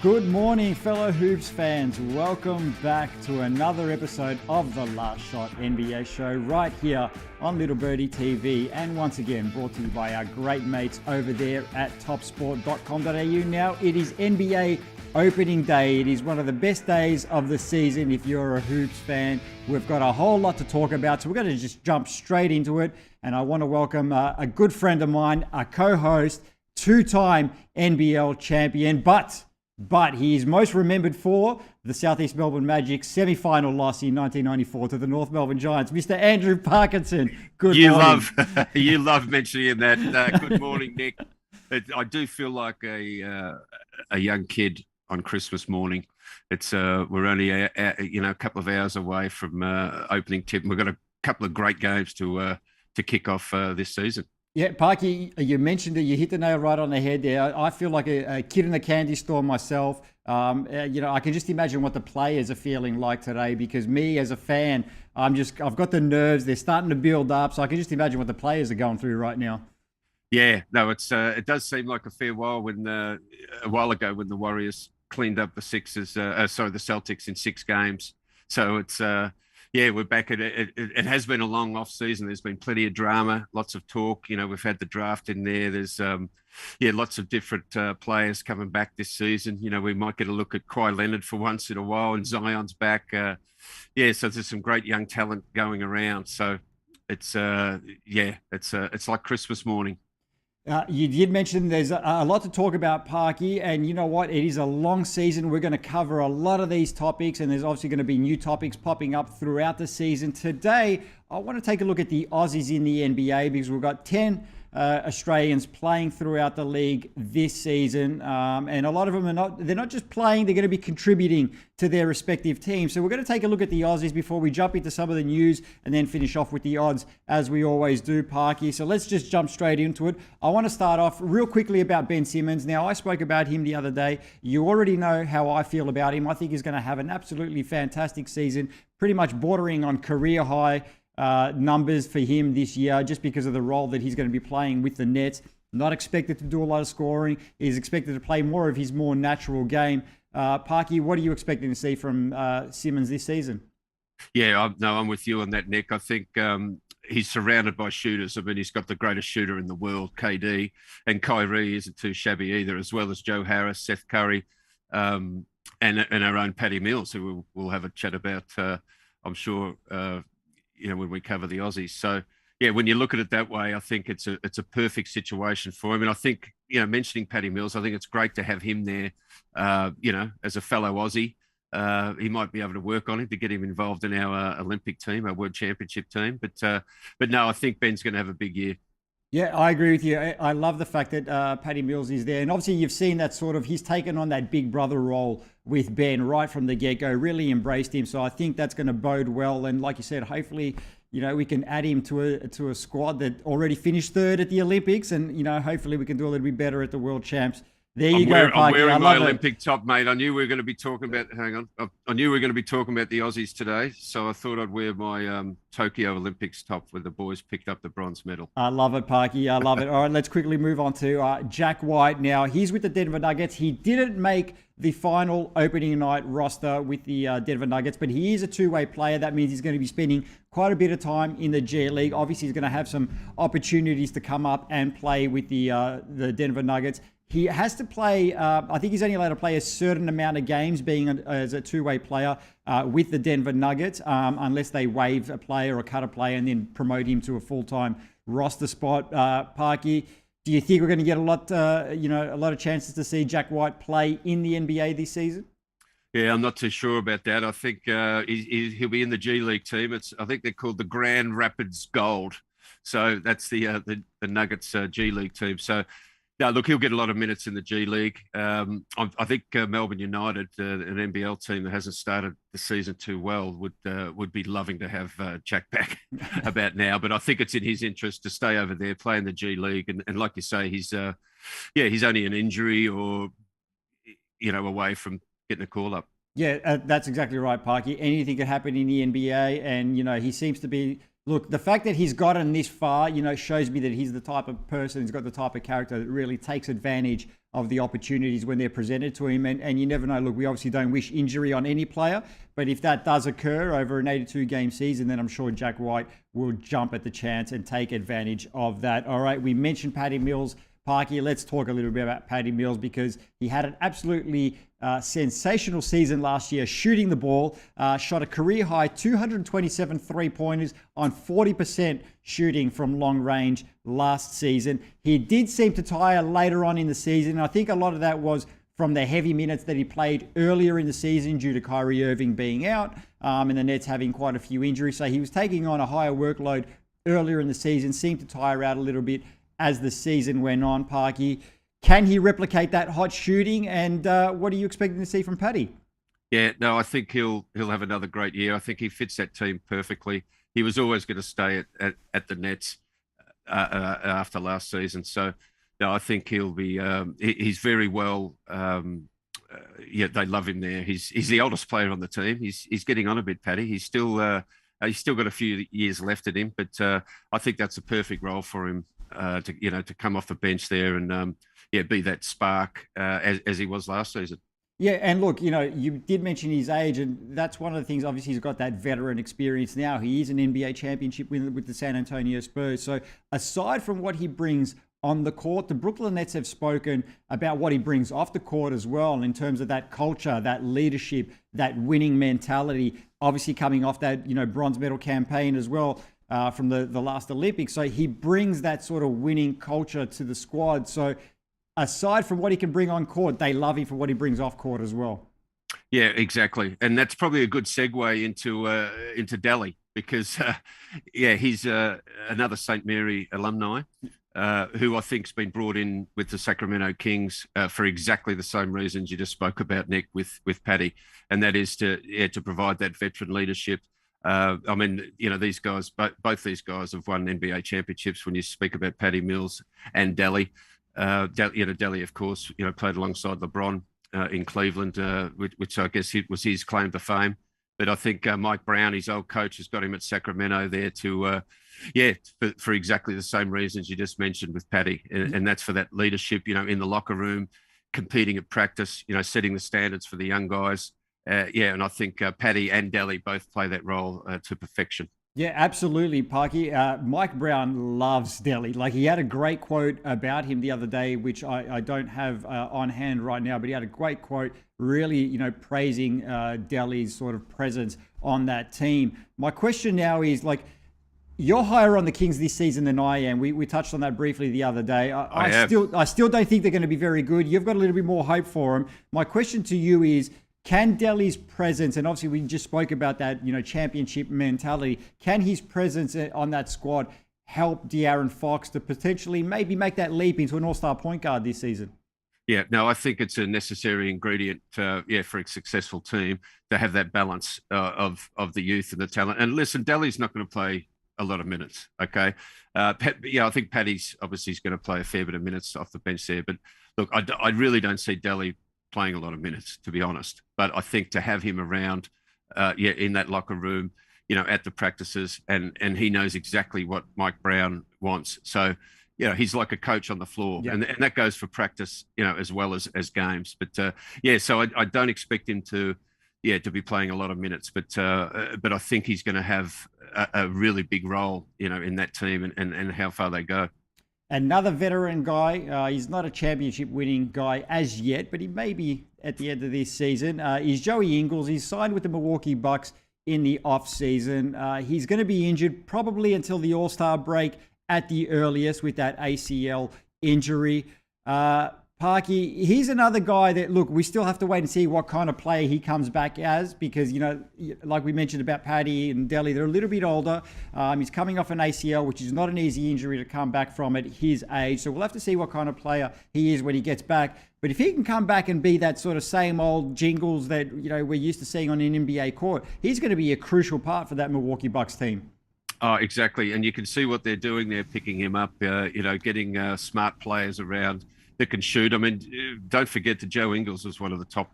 Good morning, fellow Hoops fans. Welcome back to another episode of the Last Shot NBA show right here on Little Birdie TV, and once again brought to you by our great mates over there at topsport.com.au. Now it is NBA opening day. It is one of the best days of the season if you're a Hoops fan. We've got a whole lot to talk about, so we're going to just jump straight into it. And I want to welcome a good friend of mine, a co-host, two-time NBL champion, but he is most remembered for the Southeast Melbourne Magic's semi-final loss in 1994 to the North Melbourne Giants, Mr. Andrew Parkinson. Good morning. You love mentioning that. Good morning, Nick. I do feel like a young kid on Christmas morning. It's we're only a couple of hours away from opening tip. We've got a couple of great games to kick off this season. Yeah, Parky, you mentioned it. You hit the nail right on the head there. I feel like a kid in a candy store myself. I can just imagine what the players are feeling like today, because me as a fan, I've got the nerves. They're starting to build up, so I can just imagine what the players are going through right now. Yeah, no, it does seem like a fair while a while ago when the Warriors cleaned up the Celtics in 6 games. So it's we're back at it. It has been a long off season. There's been plenty of drama, lots of talk. We've had the draft in there. There's lots of different players coming back this season. We might get a look at Kawhi Leonard for once in a while, and Zion's back. So there's some great young talent going around. So it's like Christmas morning. You did mention there's a lot to talk about, Parky, and you know what? It is a long season. We're going to cover a lot of these topics, and there's obviously going to be new topics popping up throughout the season. Today, I want to take a look at the Aussies in the NBA, because we've got 10 Australians playing throughout the league this season, and a lot of them they're not just playing, they're going to be contributing to their respective teams. So we're going to take a look at the Aussies before we jump into some of the news, and then finish off with the odds as we always do, Parky. So let's just jump straight into it. I want to start off real quickly about Ben Simmons. Now, I spoke about him the other day. You already know how I feel about him. I think he's going to have an absolutely fantastic season, pretty much bordering on career high numbers for him this year, just because of the role that he's going to be playing with the Nets. Not expected to do a lot of scoring. He's expected to play more of his more natural game. Parky, what are you expecting to see from Simmons this season? Yeah, I'm with you on that, Nick. I think he's surrounded by shooters. I mean, he's got the greatest shooter in the world, KD, and Kyrie isn't too shabby either, as well as Joe Harris, Seth Curry, and our own Patty Mills, who we'll have a chat about, I'm sure, when we cover the Aussies. So, yeah, when you look at it that way, I think it's a perfect situation for him. And I think, mentioning Patty Mills, I think it's great to have him there, as a fellow Aussie. He might be able to work on it to get him involved in our Olympic team, our World Championship team. But no, I think Ben's going to have a big year. Yeah, I agree with you. I love the fact that Patty Mills is there. And obviously you've seen that he's taken on that big brother role with Ben right from the get-go, really embraced him. So I think that's going to bode well. And like you said, hopefully, we can add him to a squad that already finished third at the Olympics. And, hopefully we can do a little bit better at the World Champs. There you go, Parky. I'm wearing my Olympic top, mate. I knew we were going to be talking about. I knew we were going to be talking about the Aussies today, so I thought I'd wear my Tokyo Olympics top where the boys picked up the bronze medal. I love it, Parky. I love it. All right, let's quickly move on to Jack White. Now he's with the Denver Nuggets. He didn't make the final opening night roster with the Denver Nuggets, but he is a two-way player. That means he's going to be spending quite a bit of time in the G League. Obviously, he's going to have some opportunities to come up and play with the Denver Nuggets. He has to play, I think he's only allowed to play a certain amount of games as a two-way player with the Denver Nuggets, unless they waive a player or cut a player and then promote him to a full-time roster spot. Parky, do you think we're going to get a lot of chances to see Jack White play in the NBA this season? Yeah, I'm not too sure about that. I think he'll be in the G League team. I think they're called the Grand Rapids Gold. So that's the Nuggets G League team. So, no, look, he'll get a lot of minutes in the G League. I think Melbourne United, an NBL team that hasn't started the season too well, would be loving to have Jack back about now. But I think it's in his interest to stay over there, play in the G League, and like you say, he's only an injury or away from getting a call up. Yeah, that's exactly right, Parky. Anything could happen in the NBA, and he seems to be. Look, the fact that he's gotten this far, shows me that he's the type of person, he's got the type of character that really takes advantage of the opportunities when they're presented to him. And you never know. Look, we obviously don't wish injury on any player, but if that does occur over an 82-game season, then I'm sure Jack White will jump at the chance and take advantage of that. All right, we mentioned Patty Mills. Parky, let's talk a little bit about Patty Mills because he had an absolutely sensational season last year shooting the ball, shot a career high 227 three-pointers on 40% shooting from long range last season. He did seem to tire later on in the season, and I think a lot of that was from the heavy minutes that he played earlier in the season due to Kyrie Irving being out and the Nets having quite a few injuries. So he was taking on a higher workload earlier in the season, seemed to tire out a little bit as the season went on. Parky, can he replicate that hot shooting? And what are you expecting to see from Patty? Yeah, no, I think he'll have another great year. I think he fits that team perfectly. He was always going to stay at the Nets after last season. So, no, I think he'll be. He's very well. Yeah, they love him there. He's the oldest player on the team. He's getting on a bit, Patty. He's still got a few years left in him, but I think that's a perfect role for him. To come off the bench there and be that spark as he was last season. Yeah, and look, you did mention his age, and that's one of the things. Obviously, he's got that veteran experience now. He is an NBA championship winner with the San Antonio Spurs. So aside from what he brings on the court, the Brooklyn Nets have spoken about what he brings off the court as well in terms of that culture, that leadership, that winning mentality, obviously coming off that, bronze medal campaign as well. From the last Olympics. So he brings that sort of winning culture to the squad. So aside from what he can bring on court, they love him for what he brings off court as well. Yeah, exactly. And that's probably a good segue into Delhi because, he's another St. Mary alumni who I think's been brought in with the Sacramento Kings for exactly the same reasons you just spoke about, Nick, with Patty. And that is to provide that veteran leadership. I mean, these guys, both these guys have won NBA championships when you speak about Patty Mills and Delhi. Delhi, of course, played alongside LeBron in Cleveland, which I guess was his claim to fame. But I think Mike Brown, his old coach, has got him at Sacramento there to, for exactly the same reasons you just mentioned with Patty. And that's for that leadership, in the locker room, competing at practice, setting the standards for the young guys. And I think Patty and Delhi both play that role to perfection. Yeah, absolutely, Parky. Mike Brown loves Delhi. Like, he had a great quote about him the other day, which I don't have on hand right now, but he had a great quote really, praising Delhi's sort of presence on that team. My question now is, like, you're higher on the Kings this season than I am. We touched on that briefly the other day. I still don't think they're going to be very good. You've got a little bit more hope for them. My question to you is, can Delhi's presence, and obviously we just spoke about that, championship mentality, can his presence on that squad help De'Aaron Fox to potentially maybe make that leap into an all-star point guard this season? Yeah, no, I think it's a necessary ingredient, for a successful team to have that balance of the youth and the talent. And listen, Delhi's not going to play a lot of minutes, okay? I think Patty's obviously is going to play a fair bit of minutes off the bench there. But look, I really don't see Delhi playing a lot of minutes, to be honest. But I think to have him around, in that locker room, at the practices, and he knows exactly what Mike Brown wants. So, he's like a coach on the floor, and that goes for practice, as well as games. But so I don't expect him to be playing a lot of minutes, but I think he's going to have a really big role, in that team and how far they go. Another veteran guy, he's not a championship winning guy as yet, but he may be at the end of this season, is Joey Ingles. He's signed with the Milwaukee Bucks in the off-season. He's going to be injured probably until the All-Star break at the earliest with that ACL injury. Parky, he's another guy that, look, we still have to wait and see what kind of player he comes back as because, like we mentioned about Patty and Delhi, they're a little bit older. He's coming off an ACL, which is not an easy injury to come back from at his age. So we'll have to see what kind of player he is when he gets back. But if he can come back and be that sort of same old Jingles that, we're used to seeing on an NBA court, he's going to be a crucial part for that Milwaukee Bucks team. Oh, exactly. And you can see what they're doing. They're picking him up, getting smart players around that can shoot. I mean, don't forget that Joe Ingles was one of the top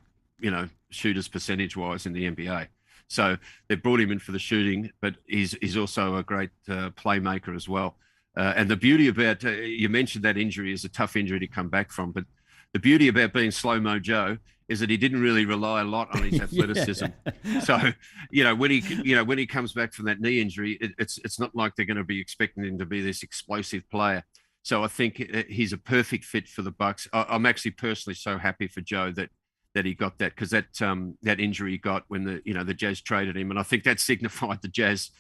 shooters percentage-wise in the NBA. So they brought him in for the shooting, but he's also a great playmaker as well. And the beauty about, you mentioned that injury is a tough injury to come back from, but the beauty about being slow-mo Joe is that he didn't really rely a lot on his athleticism. So, when he comes back from that knee injury, it's not like they're going to be expecting him to be this explosive player. So I think he's a perfect fit for the Bucks. I'm actually personally so happy for Joe that he got that, because that injury he got when the Jazz traded him, and I think that signified the Jazz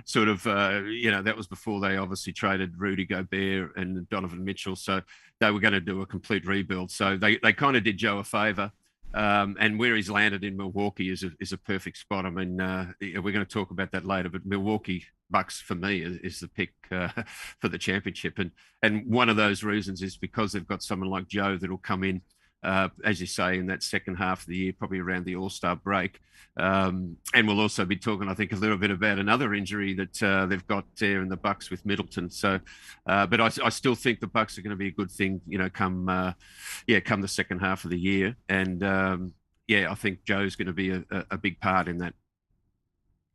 sort of that was before they obviously traded Rudy Gobert and Donovan Mitchell, so they were going to do a complete rebuild. So they kind of did Joe a favor, and where he's landed in Milwaukee is a perfect spot. I mean, we're going to talk about that later, but Milwaukee Bucks for me is the pick for the championship, and one of those reasons is because they've got someone like Joe that'll come in. As you say, in that second half of the year, probably around the All-Star break. And we'll also be talking, I think, a little bit about another injury that they've got there in the Bucks with Middleton. So, but I still think the Bucks are going to be a good thing, come the second half of the year. And I think Joe's going to be a big part in that.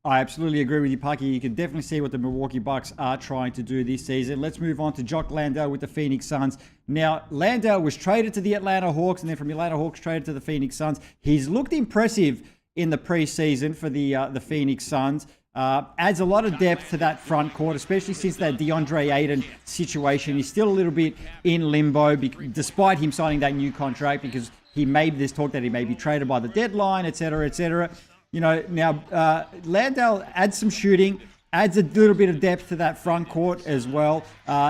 I absolutely agree with you, Parky. You can definitely see what the Milwaukee Bucks are trying to do this season. Let's move on to Jock Landale with the Phoenix Suns. Now, Landale was traded to the Atlanta Hawks, and then from the Atlanta Hawks traded to the Phoenix Suns. He's looked impressive in the preseason for the Phoenix Suns. Adds a lot of depth to that front court, especially since that DeAndre Ayton situation. He's still a little bit in limbo, despite him signing that new contract, because there's talk that he may be traded by the deadline, etc., etc. Now Landale adds some shooting, adds a little bit of depth to that front court as well.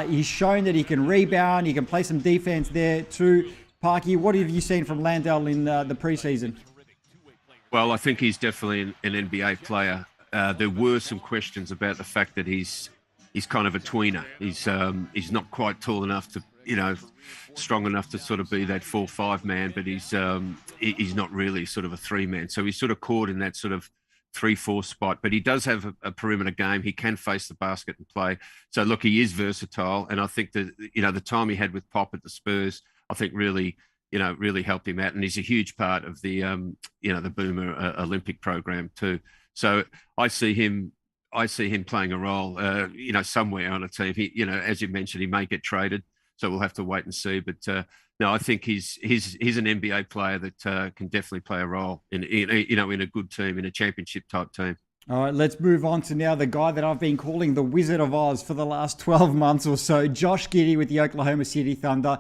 He's shown that he can rebound, he can play some defense there too. Parky, what have you seen from Landale in the preseason? Well, I think he's definitely an NBA player. There were some questions about the fact that he's kind of a tweener. He's not quite tall enough to, strong enough to sort of be that 4-5 man, but he's not really sort of a 3-man. So he's sort of caught in that sort of 3-4 spot, but he does have a perimeter game. He can face the basket and play. So look, he is versatile. And I think that, the time he had with Pop at the Spurs, I think really helped him out. And he's a huge part of the Boomer Olympic program too. So I see him playing a role, somewhere on a team. He, as you mentioned, he may get traded, so we'll have to wait and see. But no, I think he's an NBA player that can definitely play a role in a good team, in a championship type team. All right, let's move on to now the guy that I've been calling the Wizard of Oz for the last 12 months or so. Josh Giddey with the Oklahoma City Thunder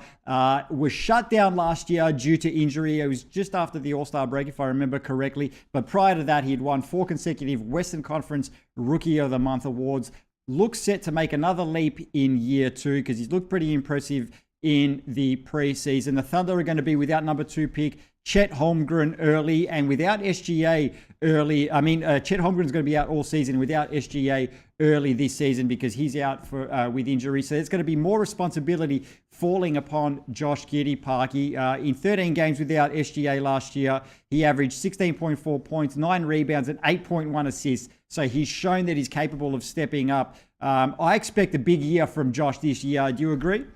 was shut down last year due to injury. It was just after the All-Star break, if I remember correctly. But prior to that, he'd won 4 consecutive Western Conference Rookie of the Month awards. Looks set to make another leap in year 2 because he's looked pretty impressive in the preseason. The Thunder are going to be without number 2 pick Chet Holmgren early, and without SGA early. Chet Holmgren's going to be out all season without SGA early this season because he's out with injury. So there's going to be more responsibility falling upon Josh Giddey, Parky. In 13 games without SGA last year, he averaged 16.4 points, 9 rebounds, and 8.1 assists. So he's shown that he's capable of stepping up. I expect a big year from Josh this year. Do you agree?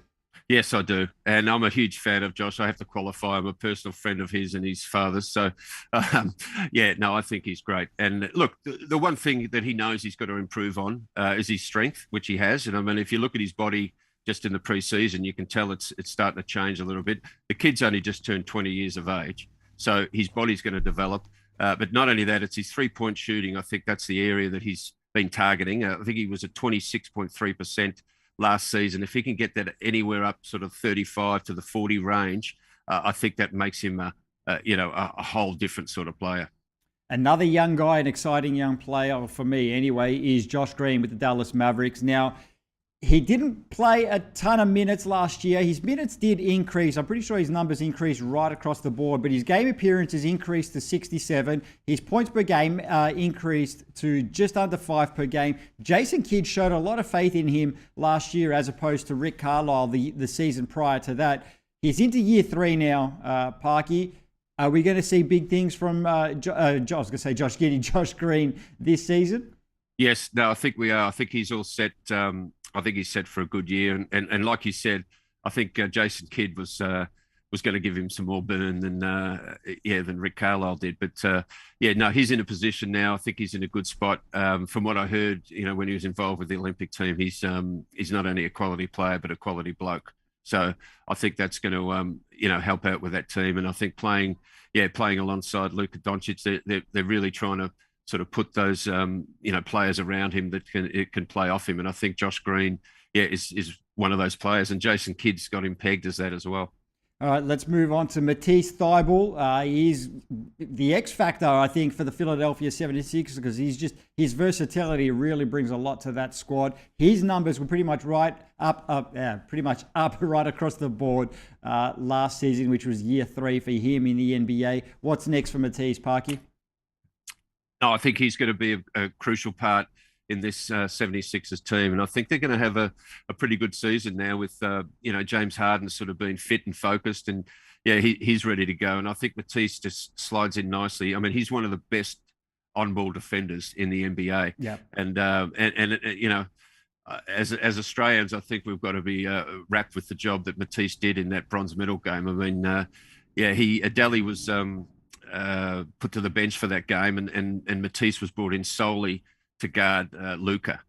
Yes, I do. And I'm a huge fan of Josh. I have to qualify. I'm a personal friend of his and his father's. So, I think he's great. And look, the one thing that he knows he's got to improve on is his strength, which he has. And if you look at his body just in the preseason, you can tell it's starting to change a little bit. The kid's only just turned 20 years of age. So his body's going to develop. But not only that, it's his 3-point shooting. I think that's the area that he's been targeting. I think he was at 26.3% last season. If he can get that anywhere up sort of 35 to the 40 range, I think that makes him a whole different sort of player. Another young guy, an exciting young player for me anyway, is Josh Green with the Dallas Mavericks. Now, he didn't play a ton of minutes last year. His minutes did increase. I'm pretty sure his numbers increased right across the board, but his game appearances increased to 67. His points per game increased to just under 5 per game. Jason Kidd showed a lot of faith in him last year as opposed to Rick Carlisle the season prior to that. He's into year 3 now, Parky. Are we going to see big things from Josh Green this season? Yes, no, I think we are. I think he's all set. I think he's set for a good year. And like you said, I think Jason Kidd was was going to give him some more burn than Rick Carlisle did. But no, he's in a position now. I think he's in a good spot. From what I heard, when he was involved with the Olympic team, he's not only a quality player but a quality bloke. So I think that's going to help out with that team. And I think playing alongside Luka Doncic, they're really trying to sort of put those players around him that can play off him. And I think Josh Green, is one of those players, and Jason Kidd's got him pegged as that as well. All right, let's move on to Matisse Thybulle. He's the X factor, I think, for the Philadelphia 76ers because his versatility really brings a lot to that squad. His numbers were pretty much up right across the board last season, which was year 3 for him in the NBA. What's next for Matisse, Parky? No, I think he's going to be a crucial part in this 76ers team. And I think they're going to have a pretty good season now with, James Harden sort of being fit and focused. And, he's ready to go. And I think Matisse just slides in nicely. I mean, he's one of the best on-ball defenders in the NBA. Yeah. And as Australians, I think we've got to be wrapped with the job that Matisse did in that bronze medal game. I mean, Adeli was put to the bench for that game and Matisse was brought in solely to guard Luka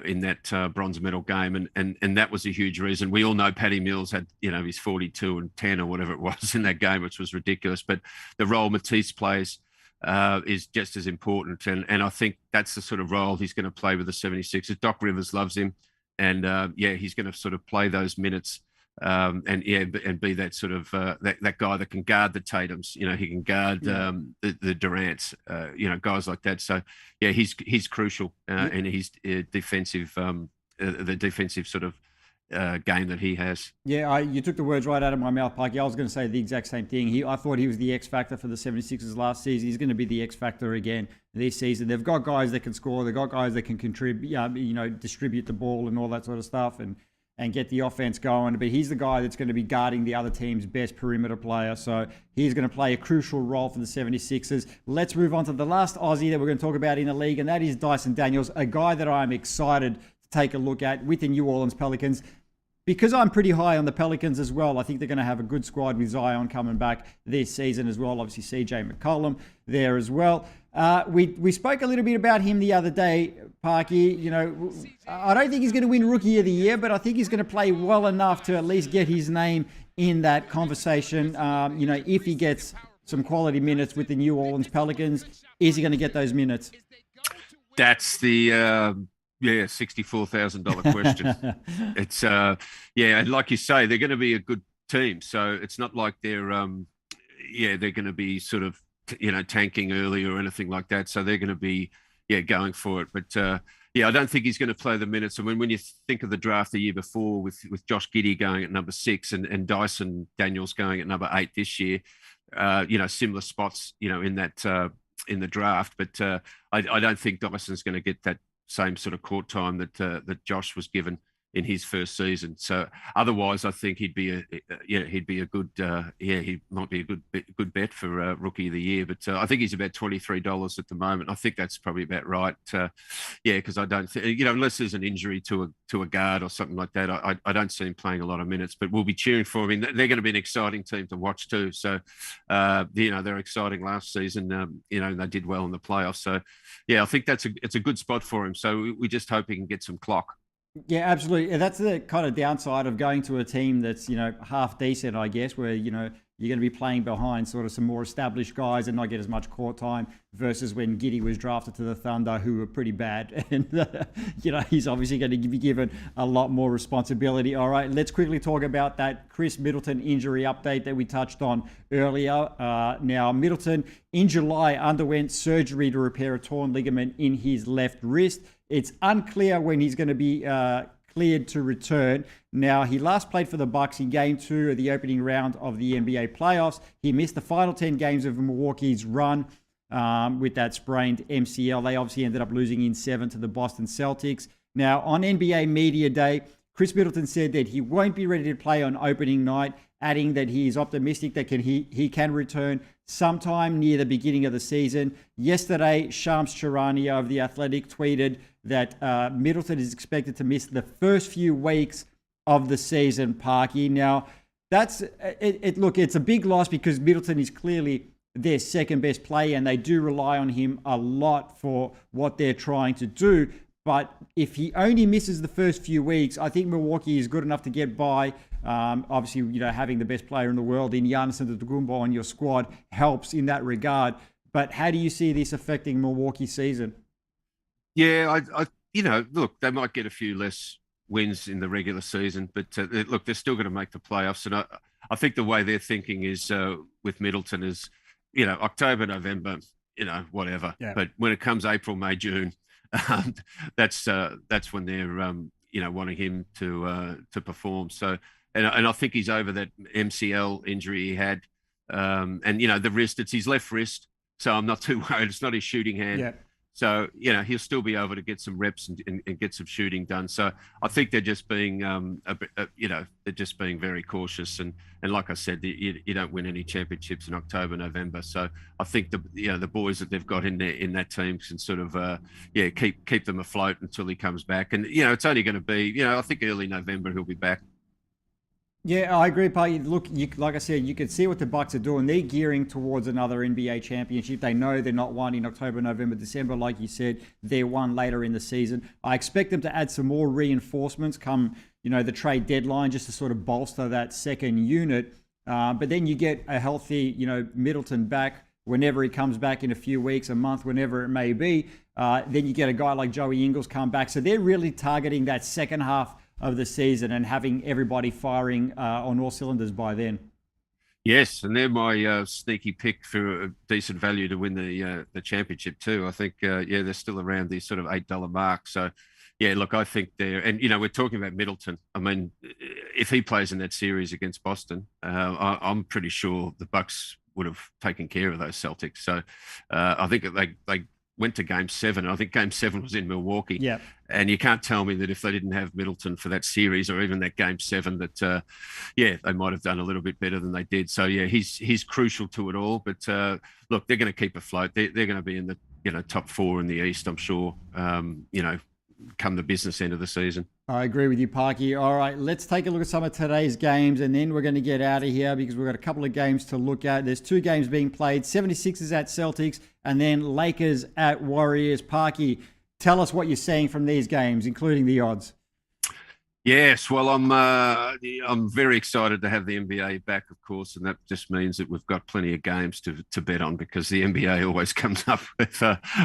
in that bronze medal game, and that was a huge reason. We all know Patty Mills had his 42 and 10 or whatever it was in that game, which was ridiculous. But the role Matisse plays is just as important, and I think that's the sort of role he's going to play with the 76ers. Doc Rivers loves him, and he's going to sort of play those minutes. And be that sort of that guy that can guard the Tatums, he can guard the Durants, guys like that. So he's crucial in his defensive, the defensive sort of game that he has. Yeah, you took the words right out of my mouth, Parky. I was going to say the exact same thing. I thought he was the X factor for the 76ers last season. He's going to be the X factor again this season. They've got guys that can score. They've got guys that can contribute, distribute the ball and all that sort of stuff, and get the offense going. But he's the guy that's going to be guarding the other team's best perimeter player. So he's going to play a crucial role for the 76ers. Let's move on to the last Aussie that we're going to talk about in the league, and that is Dyson Daniels, a guy that I'm excited to take a look at with the New Orleans Pelicans. Because I'm pretty high on the Pelicans as well, I think they're going to have a good squad with Zion coming back this season as well. Obviously, CJ McCollum there as well. We spoke a little bit about him the other day, Parky. I don't think he's going to win Rookie of the Year, but I think he's going to play well enough to at least get his name in that conversation. If he gets some quality minutes with the New Orleans Pelicans, is he going to get those minutes? That's the $64,000 question. It's and like you say, they're going to be a good team. So it's not like they're going to be sort of tanking early or anything like that. So they're going to be going for it. But I don't think he's going to play the minutes. I mean, when you think of the draft the year before with Josh Giddey going at number 6 and Dyson Daniels going at number 8 this year, similar spots, in that in the draft. But I don't think Dyson's going to get that same sort of court time that Josh was given in his first season. So otherwise, I think he'd be a good he might be a good bet for Rookie of the Year. But I think he's about $23 at the moment. I think that's probably about right. Because I don't think unless there's an injury to a guard or something like that, I don't see him playing a lot of minutes. But we'll be cheering for him. They're going to be an exciting team to watch too. So they're exciting last season. They did well in the playoffs. So I think it's a good spot for him. So we just hope he can get some clock. Yeah, absolutely. That's the kind of downside of going to a team that's, half decent, I guess, where, you're going to be playing behind sort of some more established guys and not get as much court time versus when Giddey was drafted to the Thunder, who were pretty bad. And, he's obviously going to be given a lot more responsibility. All right, let's quickly talk about that Khris Middleton injury update that we touched on earlier. Now, Middleton in July underwent surgery to repair a torn ligament in his left wrist. It's unclear when he's going to be cleared to return. Now, he last played for the Bucks in Game 2 of the opening round of the NBA playoffs. He missed the final 10 games of Milwaukee's run with that sprained MCL. They obviously ended up losing in 7 to the Boston Celtics. Now, on NBA Media Day, Khris Middleton said that he won't be ready to play on opening night, adding that he is optimistic that he can return sometime near the beginning of the season. Yesterday, Shams Charania of The Athletic tweeted that Middleton is expected to miss the first few weeks of the season, Parky. Now, That's it. Look, it's a big loss because Middleton is clearly their second best player, and they do rely on him a lot for what they're trying to do. But if he only misses the first few weeks, I think Milwaukee is good enough to get by. Obviously, having the best player in the world in Giannis Antetokounmpo on your squad helps in that regard. But how do you see this affecting Milwaukee's season? Yeah, look, they might get a few less wins in the regular season, but look, they're still going to make the playoffs. And I think the way they're thinking is with Middleton is, October, November, whatever. Yeah. But when it comes April, May, June, that's when they're wanting him to perform. So, and I think he's over that MCL injury he had, and the wrist. It's his left wrist, so I'm not too worried. It's not his shooting hand. Yeah. So, he'll still be able to get some reps and get some shooting done. So I think they're just being, they're just being very cautious. And like I said, you don't win any championships in October, November. So I think the boys that they've got in there in that team can sort of, keep them afloat until he comes back. And, it's only going to be, I think early November he'll be back. Yeah, I agree, Parky. Look, like I said, you can see what the Bucks are doing. They're gearing towards another NBA championship. They know they're not one in October, November, December. Like you said, they're one later in the season. I expect them to add some more reinforcements come, the trade deadline, just to sort of bolster that second unit. But then you get a healthy, Middleton back whenever he comes back in a few weeks, a month, whenever it may be. Then you get a guy like Joey Ingles come back. So they're really targeting that second half of the season and having everybody firing on all cylinders by then. Yes, and they're my sneaky pick for a decent value to win the championship too. I think they're still around the sort of $8 mark. So yeah, look, I think they're, and we're talking about Middleton. I mean, if he plays in that series against Boston, I'm pretty sure the Bucks would have taken care of those Celtics. So I think they went to Game 7. I think Game 7 was in Milwaukee. Yeah. And you can't tell me that if they didn't have Middleton for that series or even that Game 7, that they might have done a little bit better than they did. So yeah, he's crucial to it all. But look, they're going to keep afloat. They're going to be in the top 4 in the East, I'm sure. Come the business end of the season. I agree with you, Parky. All right, let's take a look at some of today's games, and then we're going to get out of here because we've got a couple of games to look at. There's 2 games being played, 76ers at Celtics, and then Lakers at Warriors. Parky, tell us what you're seeing from these games, including the odds. Yes, well, I'm very excited to have the NBA back, of course, and that just means that we've got plenty of games to bet on because the NBA always comes up with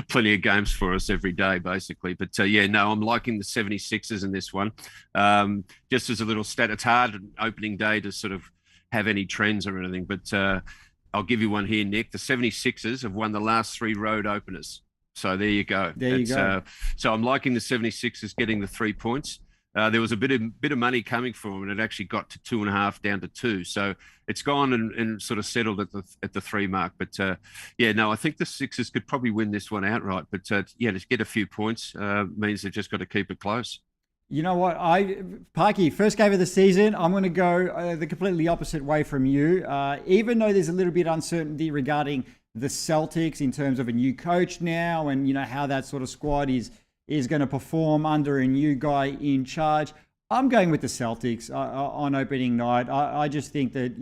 plenty of games for us every day, basically. But I'm liking the 76ers in this one. Just as a little stat, it's hard on opening day to sort of have any trends or anything, but I'll give you one here, Nick. The 76ers have won the last 3 road openers. So there you go. So I'm liking the 76ers getting the 3 points. There was a bit of money coming for them, and it actually got to 2.5 down to 2. So it's gone and sort of settled at the 3 mark. But I think the Sixers could probably win this one outright. But to get a few points means they've just got to keep it close. You know what, Parky, first game of the season, I'm going to go the completely opposite way from you. Even though there's a little bit of uncertainty regarding the Celtics in terms of a new coach now, and how that sort of squad is going to perform under a new guy in charge. I'm going with the Celtics on opening night. I just think that,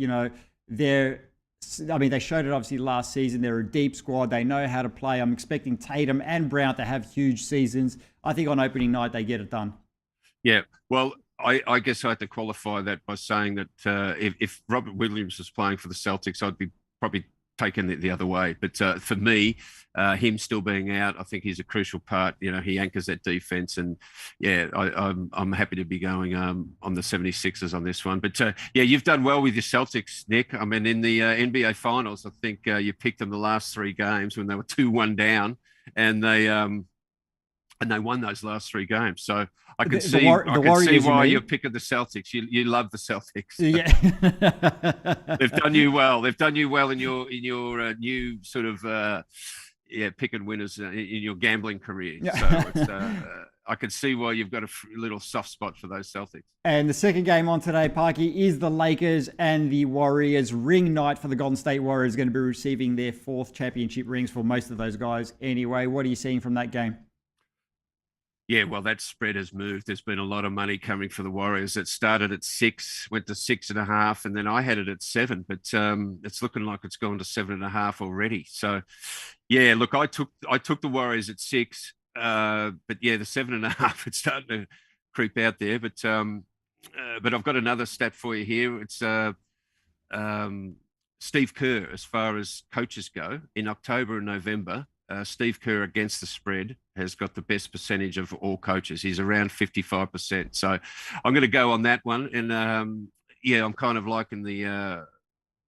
they showed it obviously last season. They're a deep squad. They know how to play. I'm expecting Tatum and Brown to have huge seasons. I think on opening night, they get it done. Yeah, well, I guess I have to qualify that by saying that if Robert Williams was playing for the Celtics, I'd be probably taken the other way. But for me, him still being out, I think he's a crucial part. He anchors that defense, and I'm happy to be going on the 76ers on this one. But you've done well with your Celtics, Nick. I mean, in the NBA Finals, I think you picked them the last 3 games when they were 2-1 down, and they won those last 3 games. So I can see why you're picking the Celtics. You love the Celtics. Yeah, they've done you well. They've done you well in your new sort of picking winners in your gambling career. So it's, I can see why you've got a little soft spot for those Celtics. And the second game on today, Parky, is the Lakers and the Warriors. Ring night for the Golden State Warriors, going to be receiving their 4th championship rings for most of those guys. Anyway, what are you seeing from that game? Yeah, well, that spread has moved. There's been a lot of money coming for the Warriors. It started at 6, went to 6.5, and then I had it at 7. But it's looking like it's gone to 7.5 already. So, yeah, look, I took the Warriors at 6, but yeah, the 7.5 it's starting to creep out there. But I've got another stat for you here. It's Steve Kerr, as far as coaches go, in October and November. Steve Kerr against the spread has got the best percentage of all coaches. He's around 55%. So I'm going to go on that one. And yeah, I'm kind of liking I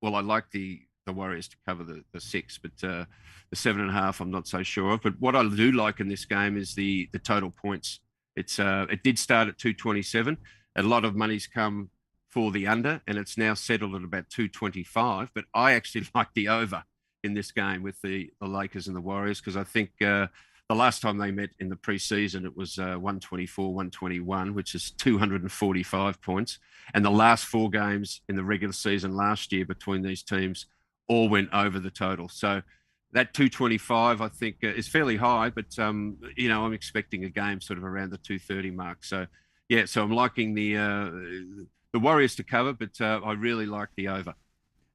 like the Warriors to cover the 6, but the 7.5 I'm not so sure of. But what I do like in this game is the total points. It did start at 227. A lot of money's come for the under, and it's now settled at about 225. But I actually like the over in this game with the Lakers and the Warriors, because I think the last time they met in the preseason, it was 124, 121, which is 245 points. And the last 4 games in the regular season last year between these teams all went over the total. So that 225, I think, is fairly high, but, I'm expecting a game sort of around the 230 mark. So, yeah, so I'm liking the Warriors to cover, but I really like the over.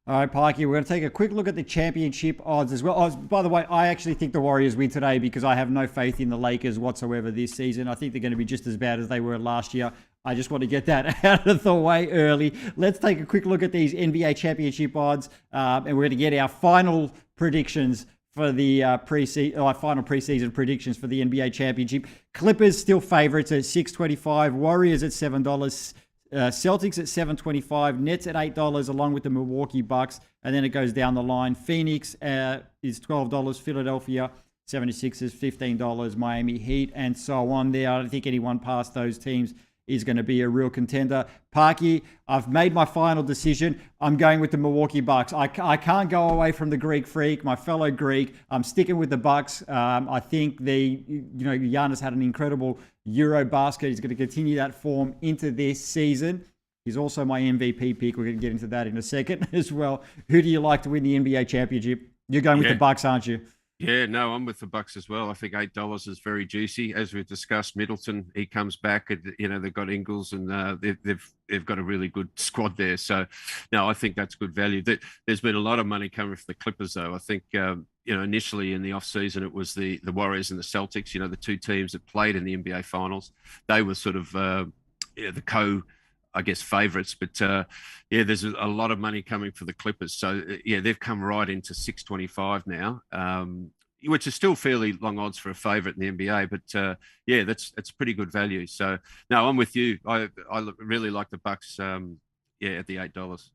All right, Pikey, we're going to take a quick look at the championship odds as well. Oh, by the way, I actually think the Warriors win today because I have no faith in the Lakers whatsoever this season. I think they're going to be just as bad as they were last year. I just want to get that out of the way early. Let's take a quick look at these NBA championship odds, and we're going to get our final predictions for the final preseason predictions for the NBA championship. Clippers still favorites at $6.25, Warriors at $7. Celtics at $7.25, Nets at $8, along with the Milwaukee Bucks, and then it goes down the line. Phoenix is $12, Philadelphia 76ers $15, Miami Heat, and so on there. I don't think anyone past those teams is going to be a real contender. Parky, I've made my final decision. I'm going with the Milwaukee Bucks. I can't go away from the Greek freak, my fellow Greek. I'm sticking with the Bucks. I think Giannis had an incredible Euro basket. He's going to continue that form into this season. He's also my MVP pick. We're going to get into that in a second as well. Who do you like to win the NBA championship? You're going with the Bucks, aren't you? Yeah, no, I'm with the Bucks as well. I think $8 is very juicy. As we've discussed, Middleton, he comes back. And, they've got Ingles, and they've got a really good squad there. So, no, I think that's good value. There's been a lot of money coming for the Clippers, though. I think initially in the off season, it was the Warriors and the Celtics. The 2 teams that played in the NBA Finals. They were sort of the favorites, but there's a lot of money coming for the Clippers. So they've come right into 625 now, which is still fairly long odds for a favorite in the NBA. But that's pretty good value. So no, I'm with you. I really like the Bucks. At the $8.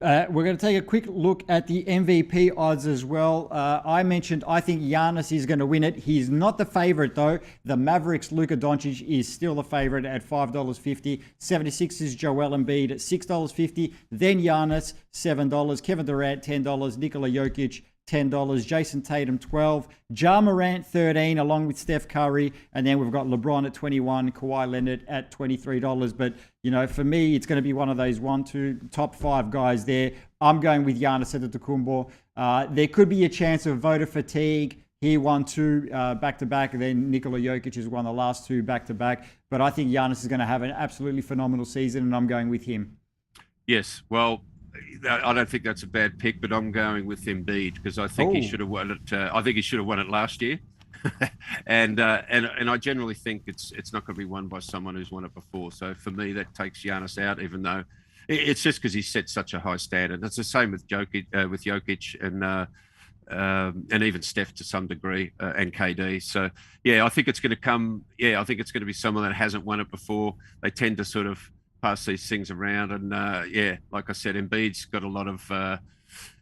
We're going to take a quick look at the MVP odds as well. I mentioned I think Giannis is going to win it. He's not the favorite, though. The Mavericks' Luka Doncic is still the favorite at $5.50. 76ers Joel Embiid at $6.50. Then Giannis, $7. Kevin Durant, $10. Nikola Jokic, $10. Jason Tatum, $12. Ja Morant, $13, along with Steph Curry. And then we've got LeBron at $21, Kawhi Leonard at $23. But, for me, it's going to be one of those 1-2 top 5 guys there. I'm going with Giannis Antetokounmpo. There could be a chance of voter fatigue. He won 2 back-to-back, and then Nikola Jokic has won the last 2 back-to-back. But I think Giannis is going to have an absolutely phenomenal season, and I'm going with him. Yes, well, I don't think that's a bad pick, but I'm going with Embiid because I think he should have won it. I think he should have won it last year, and I generally think it's not going to be won by someone who's won it before. So for me, that takes Giannis out, even though it's just because he's set such a high standard. It's the same with Jokic, and even Steph to some degree, and KD. So I think it's going to come. I think it's going to be someone that hasn't won it before. They tend to sort of pass these things around, and like I said, Embiid's got a lot of.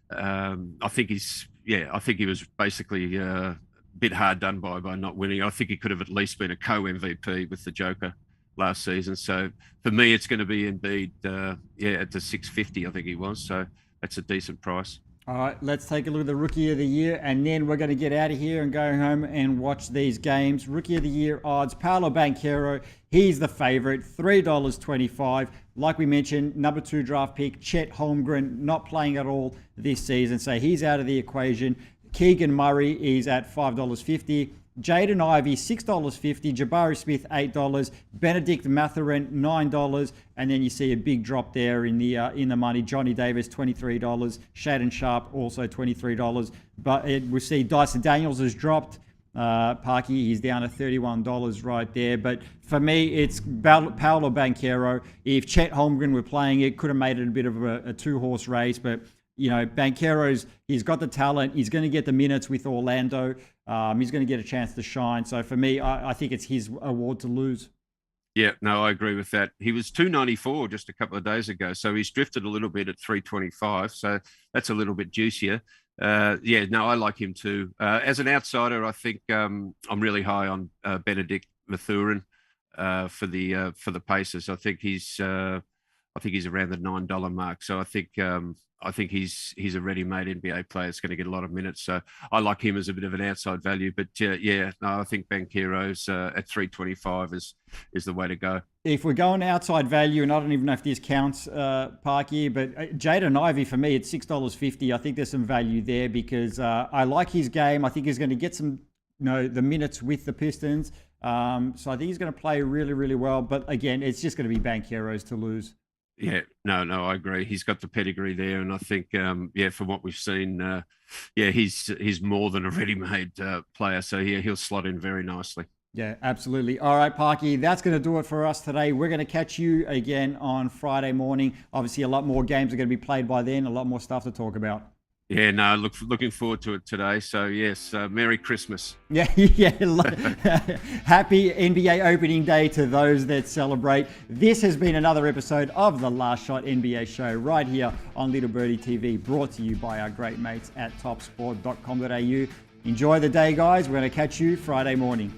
I think he was basically a bit hard done by not winning. I think he could have at least been a co-MVP with the Joker last season. So for me, it's going to be Embiid. At the 650, I think he was. So that's a decent price. All right, let's take a look at the Rookie of the Year, and then we're going to get out of here and go home and watch these games. Rookie of the Year odds, Paolo Banchero, he's the favorite, $3.25. Like we mentioned, number 2 draft pick, Chet Holmgren, not playing at all this season, so he's out of the equation. Keegan Murray is at $5.50. Jaden Ivey, $6.50. Jabari Smith, $8. Benedict Mathurin, $9. And then you see a big drop there in the money. Johnny Davis, $23. Shaden Sharp, also $23. But we see Dyson Daniels has dropped. Parky, he's down to $31 right there. But for me, it's Paolo Banchero. If Chet Holmgren were playing it, could have made it a bit of a two-horse race. But, you know, Banchero's, he's got the talent. He's going to get the minutes with Orlando. He's going to get a chance to shine. So for me, I think it's his award to lose. Yeah, no, I agree with that. He was 294 just a couple of days ago. So he's drifted a little bit at 325. So that's a little bit juicier. Yeah, no, I like him too. As an outsider, I think I'm really high on Benedict Mathurin for the Pacers. I think he's around the $9 mark. So I think he's a ready-made NBA player. It's going to get a lot of minutes. So I like him as a bit of an outside value. But yeah, no, I think Banchero's at 325 is the way to go. If we're going outside value, and I don't even know if this counts, Parky, but Jaden Ivey for me, it's $6.50. I think there's some value there because I like his game. I think he's going to get some, the minutes with the Pistons. So I think he's going to play really, really well. But again, it's just going to be Banchero's to lose. Yeah, no, I agree. He's got the pedigree there, and I think, from what we've seen, he's more than a ready-made player. So yeah, he'll slot in very nicely. Yeah, absolutely. All right, Parky, that's going to do it for us today. We're going to catch you again on Friday morning. Obviously, a lot more games are going to be played by then, a lot more stuff to talk about. Yeah, no, looking forward to it today. So, yes, Merry Christmas. Yeah. Happy NBA opening day to those that celebrate. This has been another episode of the Last Shot NBA show right here on Little Birdie TV, brought to you by our great mates at topsport.com.au. Enjoy the day, guys. We're going to catch you Friday morning.